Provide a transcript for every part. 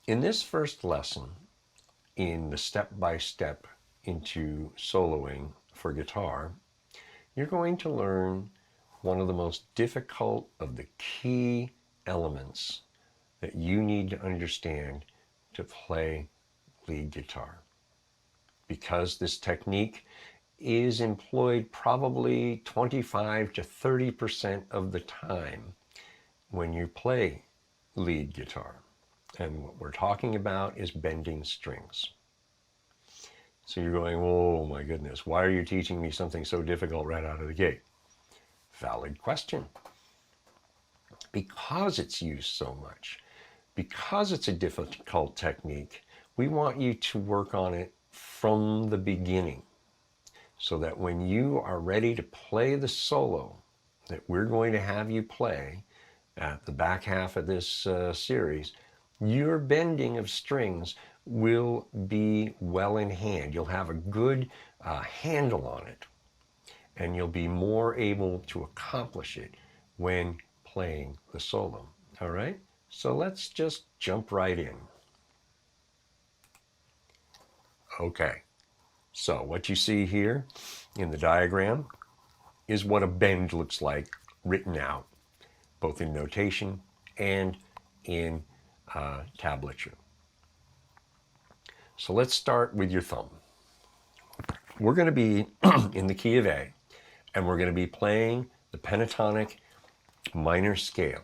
In this first lesson, in the step-by-step into soloing for guitar, you're going to learn one of the most difficult of the key elements that you need to understand to play lead guitar. Because this technique is employed probably 25 to 30% of the time when you play lead guitar. And what we're talking about is bending strings. So you're going, oh my goodness, why are you teaching me something so difficult right out of the gate? Valid question. Because it's used so much, because it's a difficult technique, we want you to work on it from the beginning so that when you are ready to play the solo that we're going to have you play at the back half of this series, your bending of strings will be well in hand. You'll have a good handle on it, and you'll be more able to accomplish it when playing the solo. All right? So let's just jump right in. Okay, so what you see here in the diagram is what a bend looks like written out, both in notation and in tablature. So let's start with your thumb. We're going to be in the key of A, and we're going to be playing the pentatonic minor scale.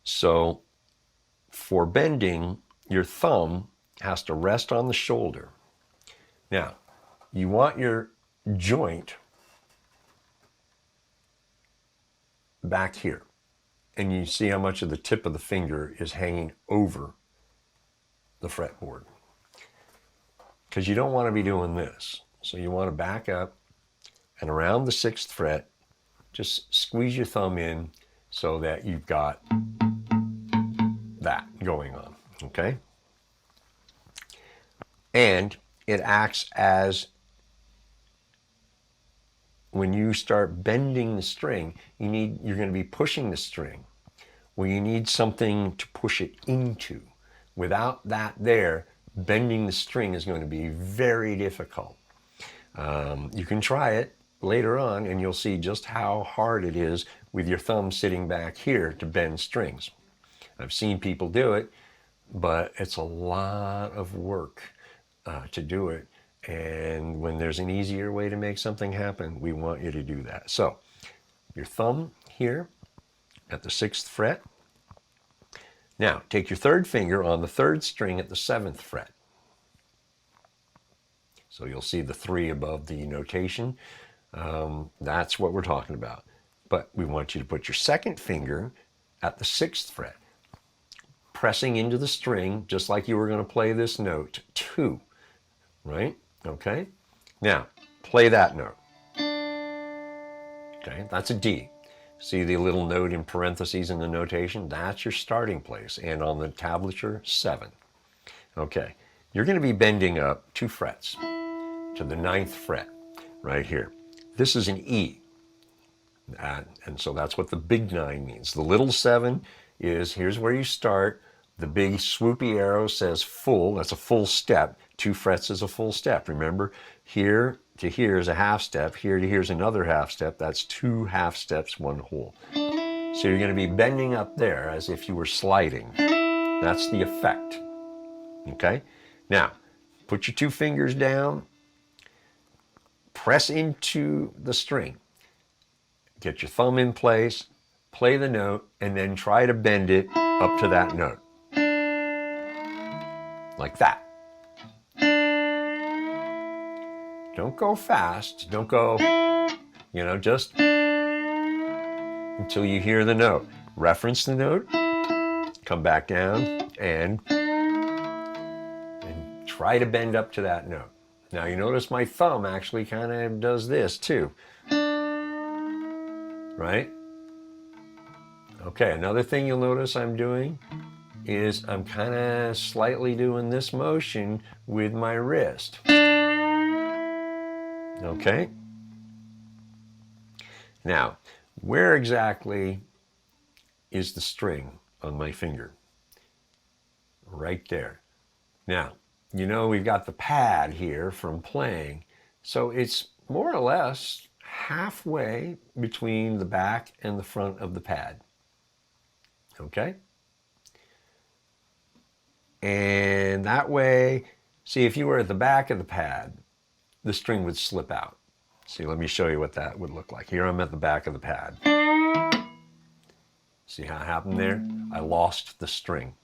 So for bending, your thumb has to rest on the shoulder. Now, you want your joint back here, and you see how much of the tip of the finger is hanging over the fretboard, because you don't want to be doing this. So you want to back up, and around the 6th fret, just squeeze your thumb in so that you've got that going on, okay? And it acts as, when you start bending the string, you're going to be pushing the string. Well, you need something to push it into. Without that there, bending the string is going to be very difficult. You can try it later on, and you'll see just how hard it is with your thumb sitting back here to bend strings. I've seen people do it, but it's a lot of work to do it. And when there's an easier way to make something happen, we want you to do that. So your thumb here at the 6th fret. Now take your 3rd finger on the 3rd string at the 7th fret. So you'll see the 3 above the notation. That's what we're talking about. But we want you to put your 2nd finger at the 6th fret, pressing into the string just like you were going to play this note 2, right? Okay? Now, play that note. Okay, that's a D. See the little note in parentheses in the notation? That's your starting place. And on the tablature, 7. Okay, you're going to be bending up 2 frets to the 9th fret right here. This is an E. And so that's what the big 9 means. The little 7 is, here's where you start. The big swoopy arrow says full. That's a full step. 2 frets is a full step. Remember, here to here is a half step. Here to here is another half step. That's 2 half steps, 1 whole. So you're going to be bending up there as if you were sliding. That's the effect. Okay? Now, put your 2 fingers down. Press into the string. Get your thumb in place. Play the note. And then try to bend it up to that note. Like that. Don't go fast. Don't go, just until you hear the note. Reference the note, come back down, and try to bend up to that note. Now you notice my thumb actually kind of does this too. Right? Okay, another thing you'll notice I'm doing is I'm kind of slightly doing this motion with my wrist. Okay? Now, where exactly is the string on my finger? right there. Now, you know we've got the pad here from playing, so it's more or less halfway between the back and the front of the pad. Okay? And that way, see, if you were at the back of the pad, the string would slip out. See, let me show you what that would look like. Here I'm at the back of the pad. See how it happened there? I lost the string.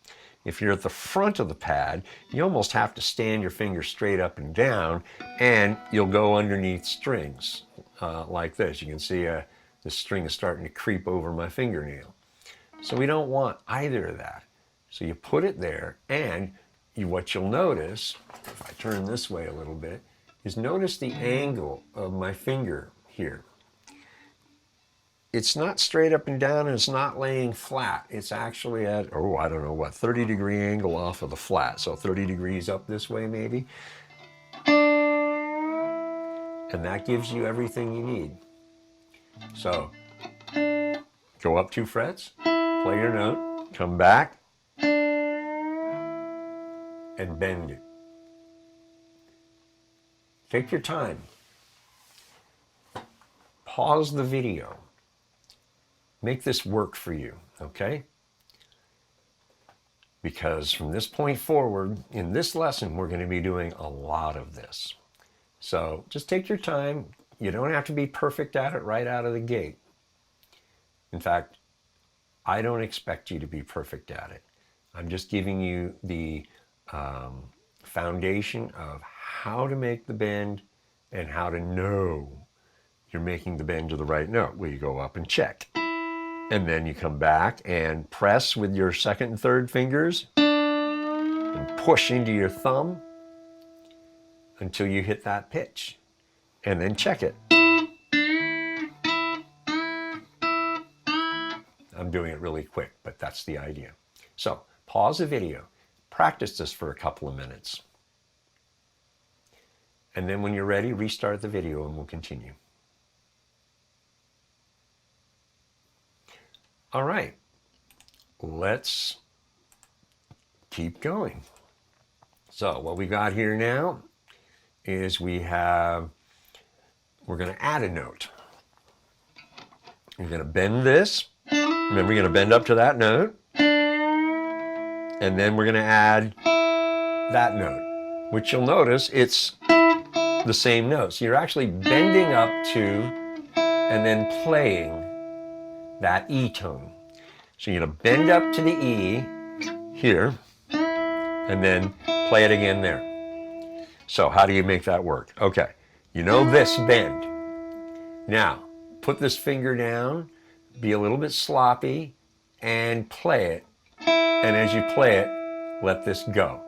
If you're at the front of the pad, you almost have to stand your finger straight up and down, and you'll go underneath strings like this. You can see the string is starting to creep over my fingernail. So we don't want either of that. So you put it there, and what you'll notice, if I turn this way a little bit, is notice the angle of my finger here. It's not straight up and down, and it's not laying flat. It's actually at, oh, I don't know what, 30-degree angle off of the flat. So 30 degrees up this way maybe. And that gives you everything you need. So go up 2 frets, play your note, come back, and bend it. Take your time. Pause the video. Make this work for you, okay? Because from this point forward, in this lesson, we're going to be doing a lot of this. So just take your time. You don't have to be perfect at it right out of the gate. In fact, I don't expect you to be perfect at it. I'm just giving you the foundation of how to make the bend and how to know you're making the bend to the right note. Well, you go up and check. And then you come back and press with your second and third fingers and push into your thumb until you hit that pitch. And then check it. I'm doing it really quick, but that's the idea. So pause the video. Practice this for a couple of minutes. And then when you're ready, restart the video and we'll continue. All right, let's keep going. So what we got here now is we're going to add a note. You're going to bend this. Remember, we're going to bend up to that note. And then we're going to add that note, which you'll notice it's the same note. So you're actually bending up to and then playing that E tone. So you're going to bend up to the E here and then play it again there. So how do you make that work? Okay, you know this bend. Now, put this finger down, be a little bit sloppy, and play it. And as you play it, let this go.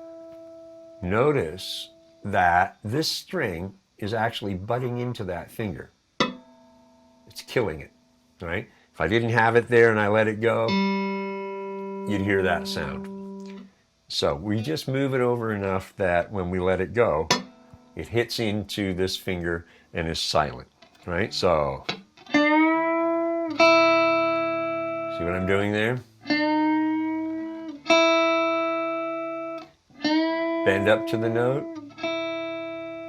Notice that this string is actually butting into that finger. It's killing it, right? If I didn't have it there and I let it go, you'd hear that sound. So we just move it over enough that when we let it go, it hits into this finger and is silent, right? So, see what I'm doing there? Bend up to the note,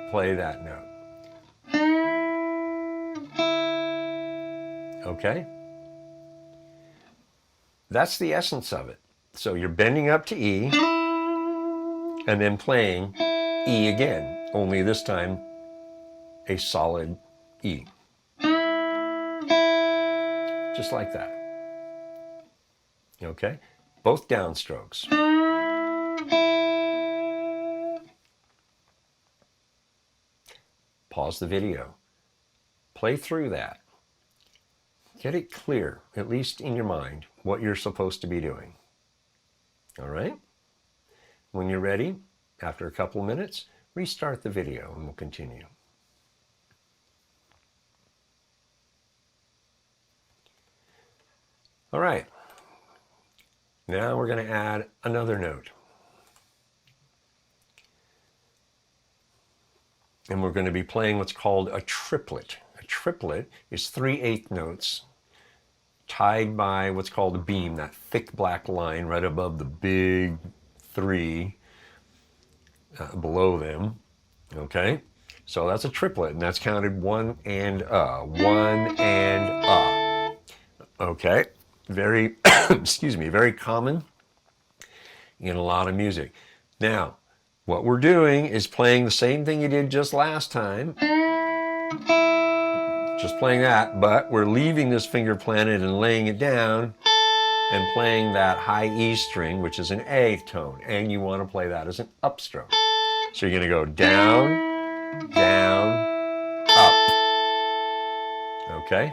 play that note. Okay? That's the essence of it. So you're bending up to E and then playing E again, only this time a solid E. Just like that. Okay? Both downstrokes. Pause the video. Play through that. Get it clear, at least in your mind, what you're supposed to be doing. All right? When you're ready, after a couple of minutes, restart the video and we'll continue. All right. Now we're going to add another note. And we're going to be playing what's called a triplet. A triplet is 3/8 notes tied by what's called a beam, that thick black line right above the big, 3 below them. Okay, so that's a triplet, and that's counted 1 and 1 and Okay, very, excuse me, very common in a lot of music. Now, what we're doing is playing the same thing you did just last time, just playing that, but we're leaving this finger planted and laying it down and playing that high E string, which is an A tone, and you want to play that as an upstroke. So you're going to go down, down, up. Okay?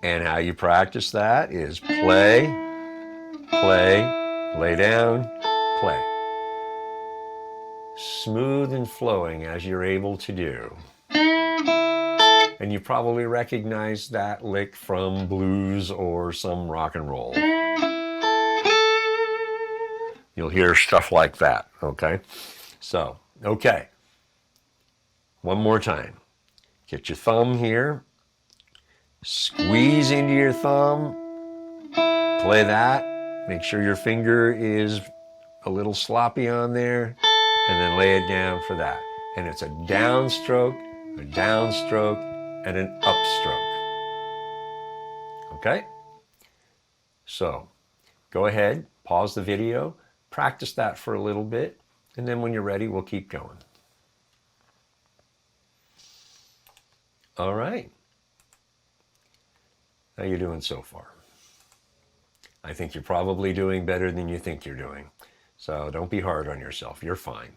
And how you practice that is play, play, lay down, play. Smooth and flowing as you're able to do. And you probably recognize that lick from blues or some rock and roll. You'll hear stuff like that, okay? So, okay. One more time. Get your thumb here. Squeeze into your thumb. Play that. Make sure your finger is a little sloppy on there. And then lay it down for that. And it's a downstroke, and an upstroke. Okay? So, go ahead, pause the video, practice that for a little bit, and then when you're ready, we'll keep going. All right. How you doing so far? I think you're probably doing better than you think you're doing. So don't be hard on yourself. You're fine.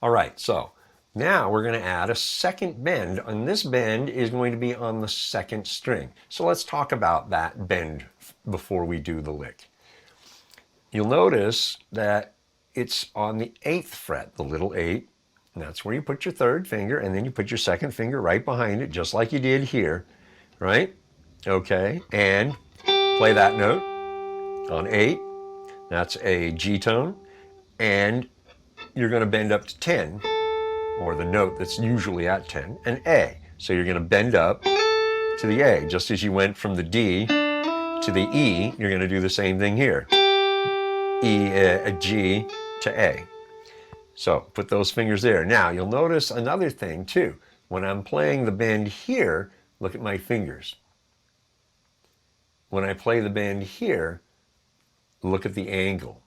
All right, so now we're going to add a second bend, and this bend is going to be on the second string. So let's talk about that bend before we do the lick. You'll notice that it's on the 8th fret, the little 8, and that's where you put your third finger, and then you put your second finger right behind it, just like you did here, right? Okay, and play that note on 8. That's a G tone, and you're going to bend up to 10, or the note that's usually at 10, an A. So you're going to bend up to the A. Just as you went from the D to the E, you're going to do the same thing here. E, G to A. So put those fingers there. Now you'll notice another thing too. When I'm playing the bend here, look at my fingers. When I play the bend here, look at the angle.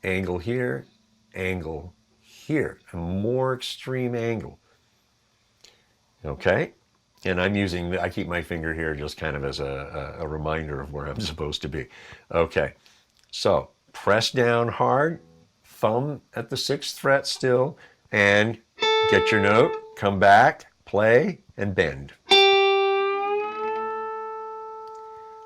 Angle here, angle here. A more extreme angle. Okay? And I keep my finger here just kind of as a reminder of where I'm supposed to be. Okay, so press down hard, thumb at the 6th fret still, and get your note, come back, play, and bend.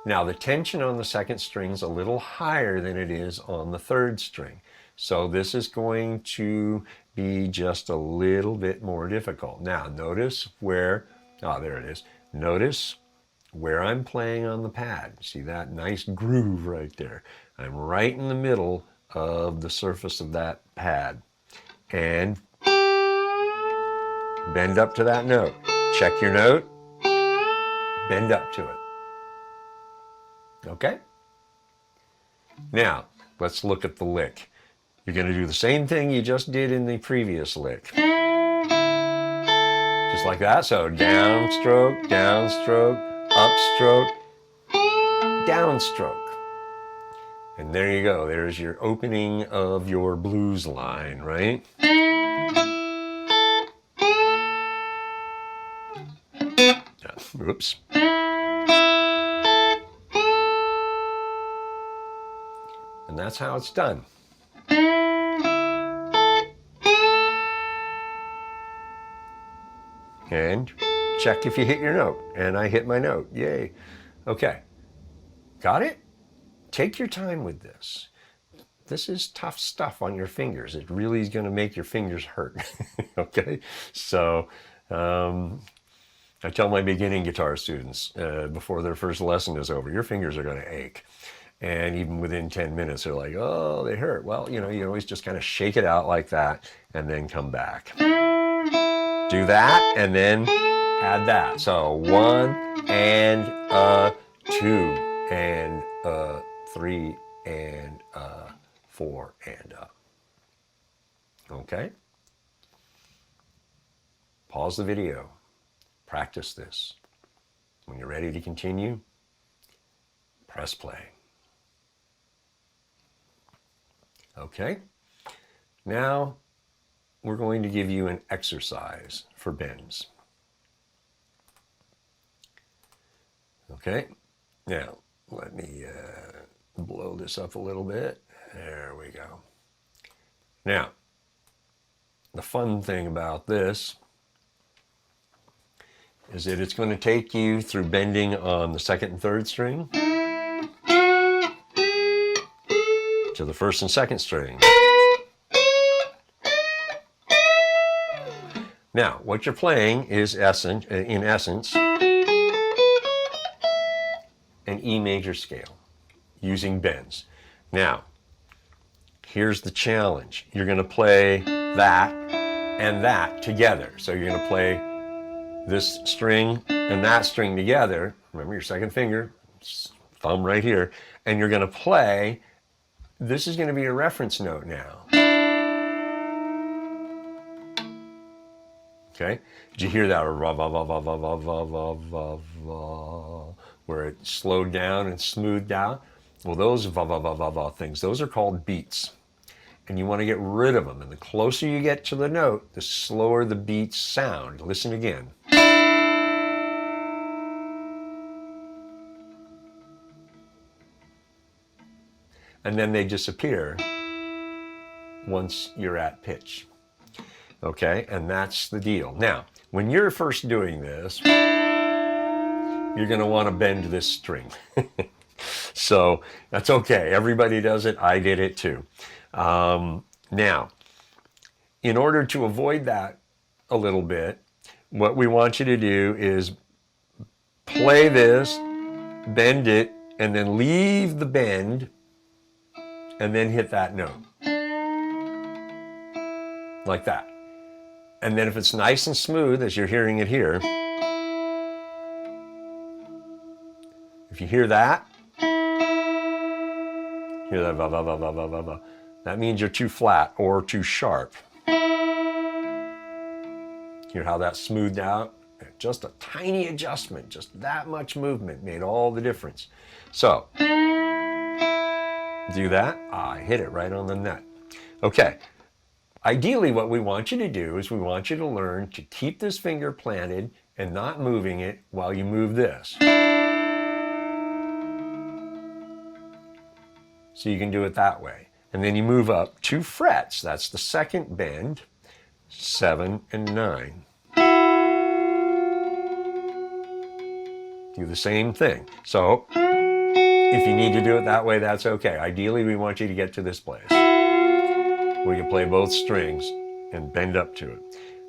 Now the tension on the 2nd string is a little higher than it is on the 3rd string. So this is going to be just a little bit more difficult. Now notice where, there it is. Notice where I'm playing on the pad. See that nice groove right there? I'm right in the middle of the surface of that pad. And bend up to that note. Check your note, bend up to it. Okay? Now, let's look at the lick. You're going to do the same thing you just did in the previous lick. Just like that. So downstroke, downstroke, upstroke, downstroke. And there you go. There's your opening of your blues line, right? Oops. And that's how it's done. And check if you hit your note. And I hit my note. Yay. Okay. Got it? Take your time with this. This is tough stuff on your fingers. It really is going to make your fingers hurt. Okay? So I tell my beginning guitar students before their first lesson is over, your fingers are going to ache. And even within 10 minutes, they're like, oh, they hurt. Well, you know, you always just kind of shake it out like that and then come back. Do that and then add that. So 1 and 2 and 3 and 4, and up. Okay? Pause the video. Practice this. When you're ready to continue, press play. Okay? Now, we're going to give you an exercise for bends. Okay? Now, let me blow this up a little bit. There we go. Now, the fun thing about this is that it's going to take you through bending on the 2nd and 3rd string to the 1st and 2nd string. Now, what you're playing is, in essence, an E major scale using bends. Now, here's the challenge. You're going to play that and that together. So you're going to play this string and that string together. Remember your 2nd finger, thumb right here. And you're going to play, this is going to be your reference note now. Okay? Did you hear that? Where it slowed down and smoothed out? Well, those things, those are called beats. And you want to get rid of them. And the closer you get to the note, the slower the beats sound. Listen again. And then they disappear once you're at pitch. Okay, and that's the deal. Now, when you're first doing this, you're going to want to bend this string. So that's okay. Everybody does it. I did it too. Now, in order to avoid that a little bit, what we want you to do is play this, bend it, and then leave the bend, and then hit that note. Like that. And then if it's nice and smooth, as you're hearing it here, if you hear that, hear that, that means you're too flat or too sharp. Hear how that smoothed out? Just a tiny adjustment, just that much movement made all the difference. So, do that. I hit it right on the nut. Okay. Ideally, what we want you to do is we want you to learn to keep this finger planted and not moving it while you move this. So you can do it that way. And then you move up 2 frets. That's the 2nd bend, 7 and 9. Do the same thing. So if you need to do it that way, that's okay. Ideally, we want you to get to this place where you play both strings and bend up to it.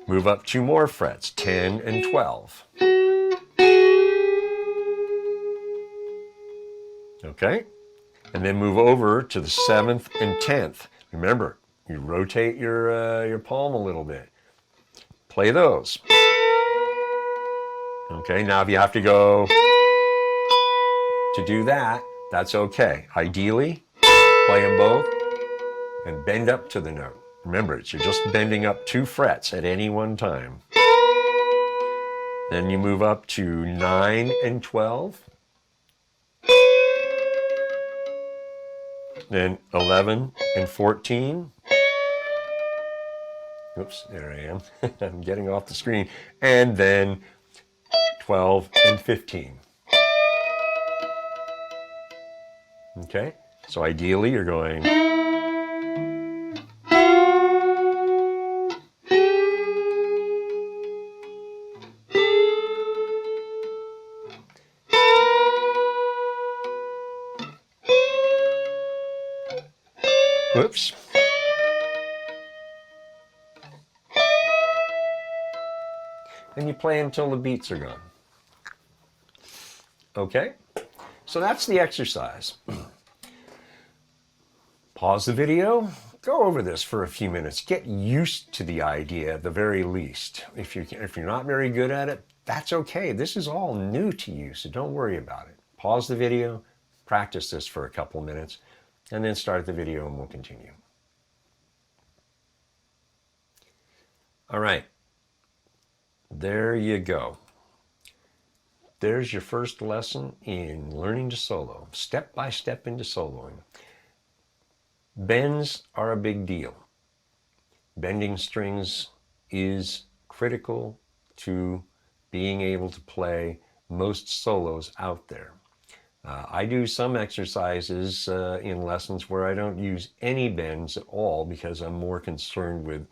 Move up 2 more frets, 10 and 12. Okay? And then move over to the 7th and 10th. Remember, you rotate your palm a little bit. Play those. Okay, now if you have to go to do that, that's okay. Ideally, play them both and bend up to the note. Remember, you're just bending up 2 frets at any one time. Then you move up to 9 and 12. Then 11 and 14. Oops, there I am. I'm getting off the screen. And then 12 and 15. Okay, so ideally you're going. Whoops. And you play until the beats are gone. Okay? So that's the exercise. Pause the video, go over this for a few minutes. Get used to the idea at the very least. If you're not very good at it, that's okay. This is all new to you, so don't worry about it. Pause the video, practice this for a couple minutes, and then start the video and we'll continue. All right, there you go. There's your first lesson in learning to solo, step by step into soloing. Bends are a big deal. Bending strings is critical to being able to play most solos out there. I do some exercises in lessons where I don't use any bends at all because I'm more concerned with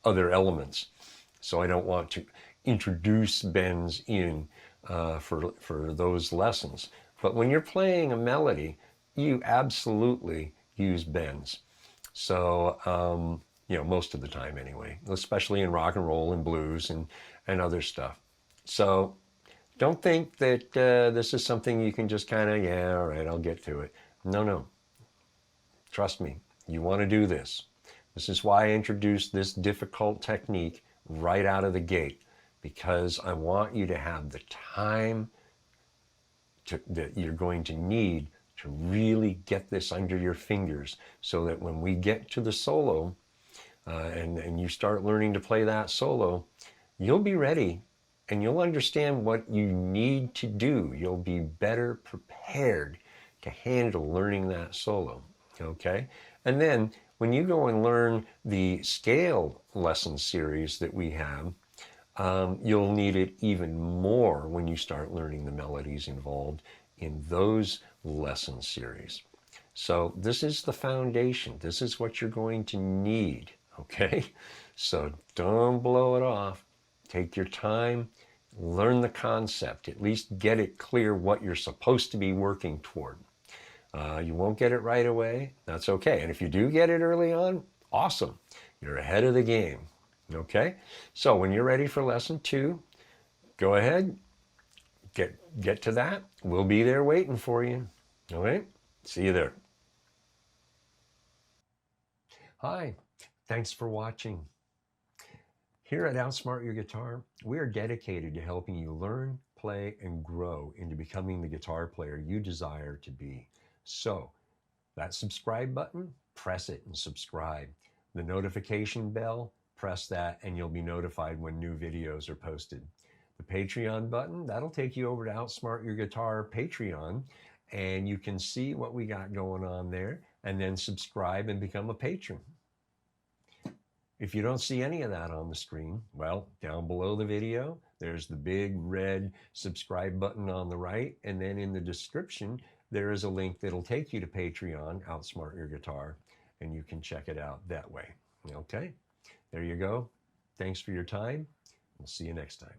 other elements. So I don't want to introduce bends in for those lessons. But when you're playing a melody, you absolutely use bends. So, most of the time anyway, especially in rock and roll and blues and other stuff. So don't think that this is something you can just kind of, yeah, all right, I'll get to it. No. Trust me, you want to do this. This is why I introduced this difficult technique right out of the gate, because I want you to have the time that you're going to need to really get this under your fingers so that when we get to the solo and you start learning to play that solo, you'll be ready and you'll understand what you need to do. You'll be better prepared to handle learning that solo, okay? And then when you go and learn the scale lesson series that we have, you'll need it even more when you start learning the melodies involved in those lesson series. So this is the foundation. This is what you're going to need, okay? So don't blow it off. Take your time, learn the concept, at least get it clear what you're supposed to be working toward. You won't get it right away, that's okay. And if you do get it early on, awesome. You're ahead of the game, okay? So when you're ready for lesson 2, go ahead, get to that. We'll be there waiting for you, all right? See you there. Hi, thanks for watching. Here at Outsmart Your Guitar, we are dedicated to helping you learn, play, and grow into becoming the guitar player you desire to be. So, that subscribe button, press it and subscribe. The notification bell, press that and you'll be notified when new videos are posted. The Patreon button, that'll take you over to Outsmart Your Guitar Patreon, and you can see what we got going on there, and then subscribe and become a patron. If you don't see any of that on the screen, well, down below the video, there's the big red subscribe button on the right. And then in the description, there is a link that'll take you to Patreon, Outsmart Your Guitar, and you can check it out that way. Okay, there you go. Thanks for your time. We'll see you next time.